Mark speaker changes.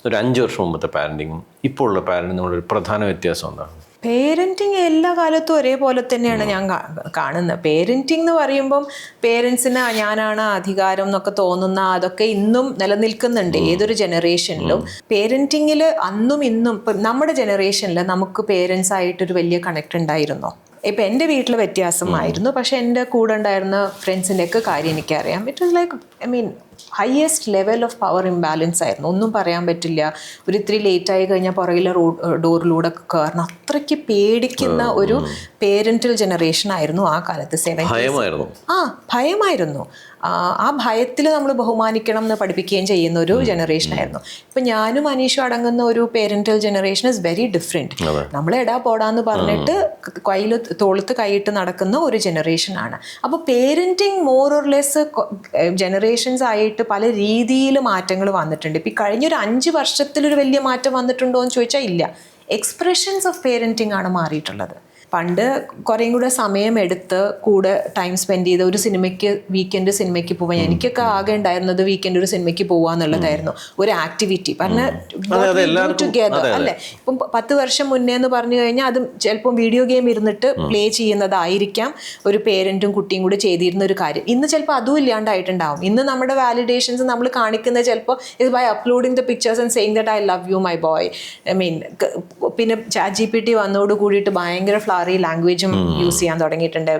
Speaker 1: ഒരു 5 വർഷം മുമ്പത്തെ പാരൻറ്റിങ്ങും ഇപ്പോൾ ഉള്ള പാരൻറ്റിങ് നമ്മളൊരു പ്രധാന വ്യത്യാസം എന്താണ്?
Speaker 2: പേരൻറ്റിങ് എല്ലാ കാലത്തും ഒരേപോലെ തന്നെയാണ് ഞാൻ കാണുന്നത്. പേരൻറ്റിങ് എന്ന് പറയുമ്പം പേരൻസിന് ഞാനാണ് അധികാരം എന്നൊക്കെ തോന്നുന്ന അതൊക്കെ ഇന്നും നിലനിൽക്കുന്നുണ്ട് ഏതൊരു ജനറേഷനിലും. പേരൻറ്റിങ്ങിൽ അന്നും ഇന്നും ഇപ്പം നമ്മുടെ ജനറേഷനിൽ നമുക്ക് പേരൻസ് ആയിട്ടൊരു വലിയ കണക്ട് ഉണ്ടായിരുന്നോ? ഇപ്പം എൻ്റെ വീട്ടിൽ വ്യത്യാസമായിരുന്നു, പക്ഷെ എൻ്റെ കൂടെ ഉണ്ടായിരുന്ന ഫ്രണ്ട്സിൻ്റെ ഒക്കെ കാര്യം എനിക്കറിയാം. It was like highest level of power imbalance ആയിരുന്നു. ഒന്നും പറയാൻ പറ്റില്ല. ഒരു ഇത്തിരി ലേറ്റായി കഴിഞ്ഞാൽ പുറകിലെ ഡോറിലൂടെ കയറണം. അത്രയ്ക്ക് പേടിക്കുന്ന ഒരു പേരന്റൽ ജനറേഷൻ ആയിരുന്നു ആ കാലത്ത്. ഭയമായിരുന്നു. ആ ഭയത്തിൽ നമ്മൾ ബഹുമാനിക്കണം എന്ന് പഠിപ്പിക്കുകയും ചെയ്യുന്ന ഒരു ജനറേഷൻ ആയിരുന്നു. ഇപ്പം ഞാനും അനീഷും അടങ്ങുന്ന ഒരു parental generation is very different. നമ്മൾ എടാ പോടാന്ന് പറഞ്ഞിട്ട് കയ്യിൽ തോളത്ത് കൈയിട്ട് നടക്കുന്ന ഒരു ജനറേഷനാണ്. അപ്പോൾ parenting more or less generations ആയിട്ട് പല രീതിയിൽ മാറ്റങ്ങൾ വന്നിട്ടുണ്ട്. ഇപ്പം കഴിഞ്ഞൊരു 5 വർഷത്തിലൊരു വലിയ മാറ്റം വന്നിട്ടുണ്ടോ എന്ന് ചോദിച്ചാൽ ഇല്ല. എക്സ്പ്രഷൻസ് ഓഫ് പേരന്റിങ് ആണ് മാറിയിട്ടുള്ളത്. പണ്ട് കുറേയും കൂടെ സമയമെടുത്ത് കൂടെ ടൈം സ്പെൻഡ് ചെയ്ത് ഒരു വീക്കെൻഡ് സിനിമയ്ക്ക് പോവാൻ, എനിക്കൊക്കെ ആകെ ഉണ്ടായിരുന്നത് വീക്കെൻഡ് ഒരു സിനിമയ്ക്ക് പോവാന്നുള്ളതായിരുന്നു ഒരു ആക്ടിവിറ്റി. ടുഗെദർ അല്ലേ? ഇപ്പം 10 വർഷം മുന്നേ എന്ന് പറഞ്ഞു കഴിഞ്ഞാൽ അത് ചിലപ്പം വീഡിയോ ഗെയിം ഇരുന്നിട്ട് പ്ലേ ചെയ്യുന്നതായിരിക്കാം ഒരു പേരൻറ്റും കുട്ടിയും കൂടെ ചെയ്തിരുന്ന ഒരു കാര്യം. ഇന്ന് ചിലപ്പോൾ അതും ഇല്ലാണ്ടായിട്ടുണ്ടാവും. ഇന്ന് നമ്മുടെ വാലിഡേഷൻസ് നമ്മൾ കാണിക്കുന്നത് ചിലപ്പോൾ ഇത് by uploading the pictures and saying that I love you my boy. പിന്നെ ChatGPT വന്നോട് കൂടിയിട്ട് ഭയങ്കര ലാംഗ്വേജും യൂസ് ചെയ്യാൻ തുടങ്ങിയിട്ടുണ്ട്.